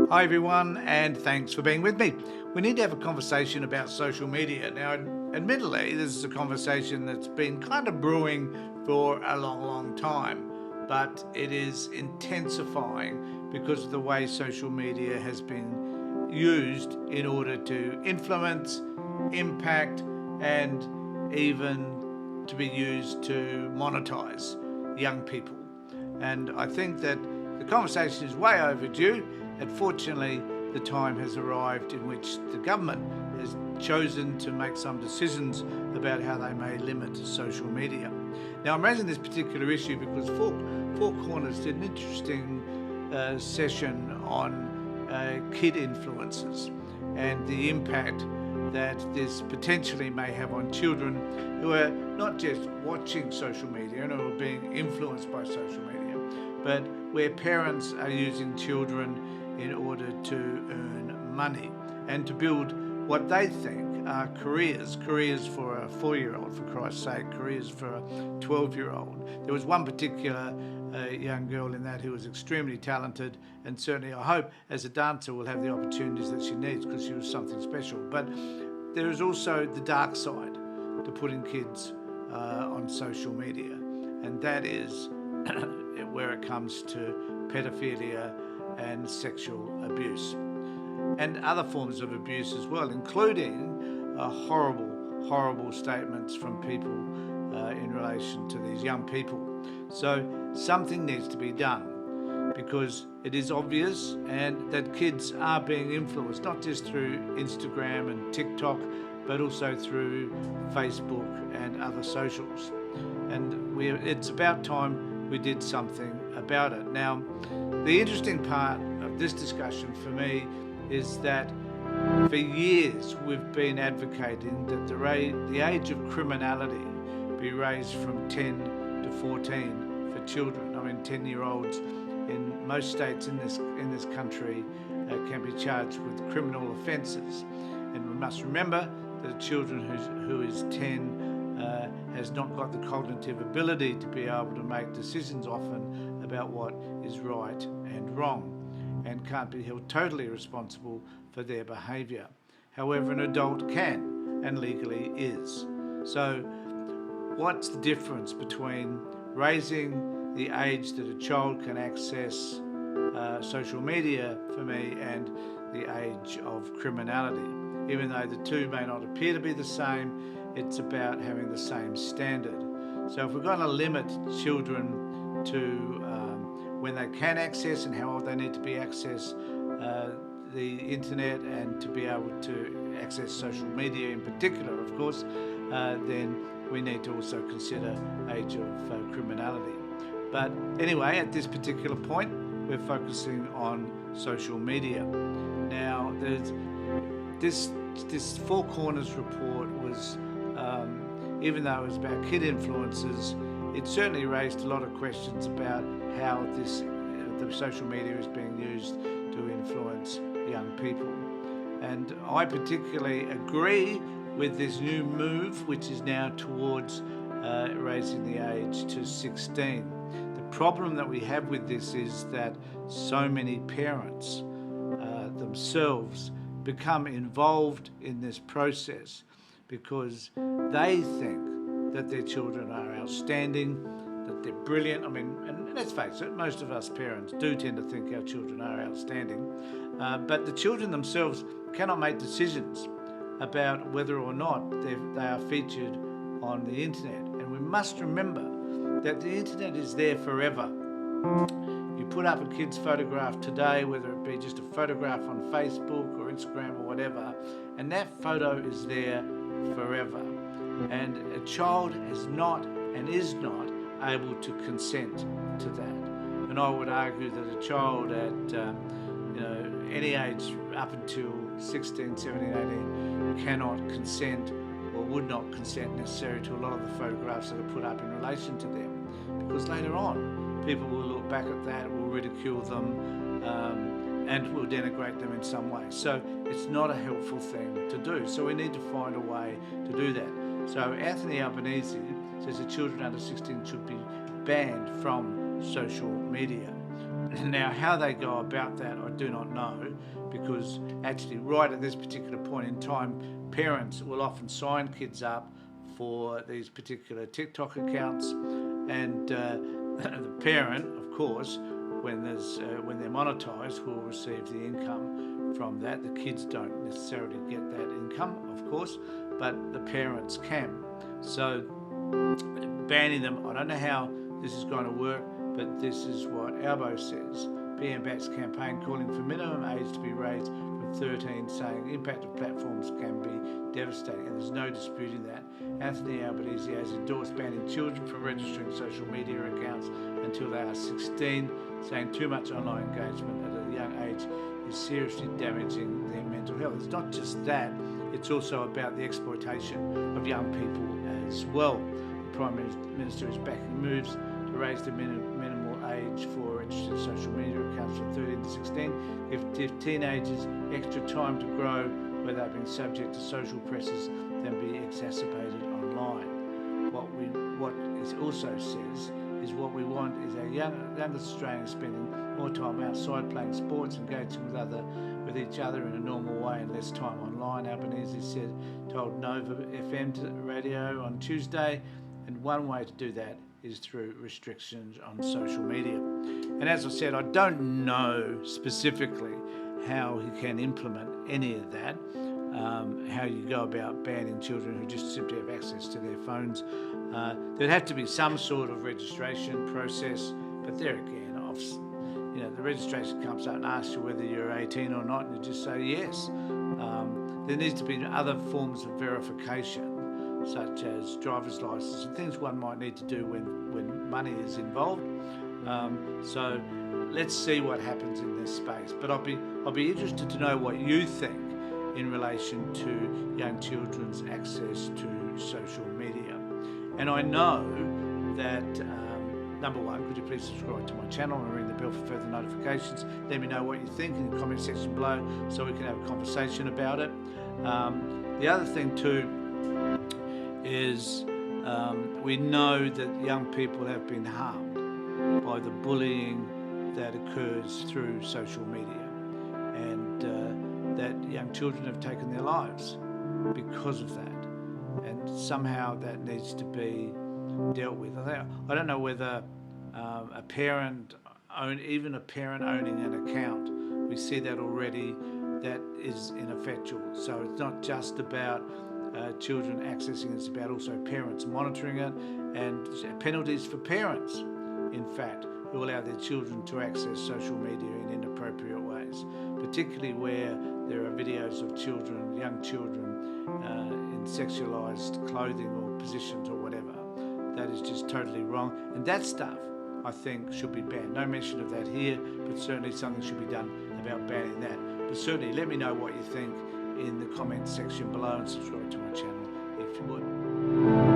Hi everyone, and thanks for being with me. We need to have a conversation about social media. Now, admittedly, this is a conversation that's been kind of brewing for a long, long time, but it is intensifying because of the way social media has been used in order to influence, impact, and even to be used to monetize young people. And I think that the conversation is way overdue, and fortunately, the time has arrived in which the government has chosen to make some decisions about how they may limit social media. Now, I'm raising this particular issue because Four Corners did an interesting session on kid influencers and the impact that this potentially may have on children who are not just watching social media and who are being influenced by social media, but where parents are using children in order to earn money and to build what they think are careers for a 4-year-old, for Christ's sake, careers for a 12-year-old. There was one particular young girl in that who was extremely talented, and certainly I hope as a dancer will have the opportunities that she needs because she was something special. But there is also the dark side to putting kids on social media, and that is where it comes to pedophilia and sexual abuse and other forms of abuse as well, including horrible statements from people in relation to these young people. So something needs to be done because it is obvious and that kids are being influenced not just through Instagram and TikTok, but also through Facebook and other socials. And it's about time we did something about it. Now, the interesting part of this discussion for me is that for years we've been advocating that the age of criminality be raised from 10 to 14 for children. I mean, 10-year-olds in most states in this country can be charged with criminal offences. And we must remember that a children who is 10 has not got the cognitive ability to be able to make decisions often about what is right and wrong, and can't be held totally responsible for their behaviour. However, an adult can and legally is. So what's the difference between raising the age that a child can access social media for me and the age of criminality? Even though the two may not appear to be the same, it's about having the same standard. So if we're going to limit children to when they can access and how old they need to be access the internet and to be able to access social media in particular, of course, then we need to also consider age of criminality. But anyway, at this particular point, we're focusing on social media. Now, this Four Corners report was, even though it was about kid influencers, it certainly raised a lot of questions about how the social media is being used to influence young people. And I particularly agree with this new move, which is now towards raising the age to 16. The problem that we have with this is that so many parents themselves become involved in this process because they think that their children are outstanding, that they're brilliant. I mean, and let's face it, most of us parents do tend to think our children are outstanding, but the children themselves cannot make decisions about whether or not they are featured on the internet. And we must remember that the internet is there forever. You put up a kid's photograph today, whether it be just a photograph on Facebook or Instagram or whatever, and that photo is there forever. And a child is not able to consent to that. And I would argue that a child at any age up until 16, 17, 18 cannot consent or would not consent necessarily to a lot of the photographs that are put up in relation to them, because later on people will look back at that, will ridicule them, and will denigrate them in some way. So it's not a helpful thing to do. So we need to find a way to do that. So Anthony Albanese says that children under 16 should be banned from social media. Now, how they go about that, I do not know, because actually, right at this particular point in time, parents will often sign kids up for these particular TikTok accounts, and the parent, of course, when they're monetized, will receive the income from that. The kids don't necessarily get that income, of course, but the parents can. So banning them, I don't know how this is going to work, but this is what Albo says. BMBAT's campaign calling for minimum age to be raised from 13, saying impact of platforms can be devastating, and there's no disputing that. Anthony Albanese has endorsed banning children from registering social media accounts until they are 16, saying too much online engagement at a young age is seriously damaging their mental health. It's not just that, it's also about the exploitation of young people as well. The Prime Minister is backing moves to raise the minimal age for registered social media accounts from 13 to 16, give teenagers extra time to grow without being subject to social pressures than be exacerbated online. What it also says is what we want is our youngest Australians spending more time outside playing sports, engaging with each other in a normal way and less time online, Albanese told Nova FM radio on Tuesday, and one way to do that is through restrictions on social media. And as I said, I don't know specifically how he can implement any of that, how you go about banning children who just simply have access to their phones. There'd have to be some sort of registration process, but there again, the registration comes out and asks you whether you're 18 or not, and you just say yes. There needs to be other forms of verification, such as driver's license and things one might need to do when money is involved. So let's see what happens in this space. But I'll be interested to know what you think in relation to young children's access to social media. And I know that number one, could you please subscribe to my channel and ring the bell for further notifications? Let me know what you think in the comment section below so we can have a conversation about it. The other thing too is we know that young people have been harmed by the bullying that occurs through social media, and that young children have taken their lives because of that, and somehow that needs to be dealt with. I don't know whether even a parent owning an account, we see that already, that is ineffectual. So it's not just about children accessing, it's about also parents monitoring it, and penalties for parents, in fact, who allow their children to access social media in inappropriate ways, particularly where there are videos of children, young children, in sexualized clothing or positions or whatever. That is just totally wrong, and that stuff I think should be banned. No mention of that here, but certainly something should be done about banning that. But certainly let me know what you think in the comment section below, and subscribe to my channel if you would.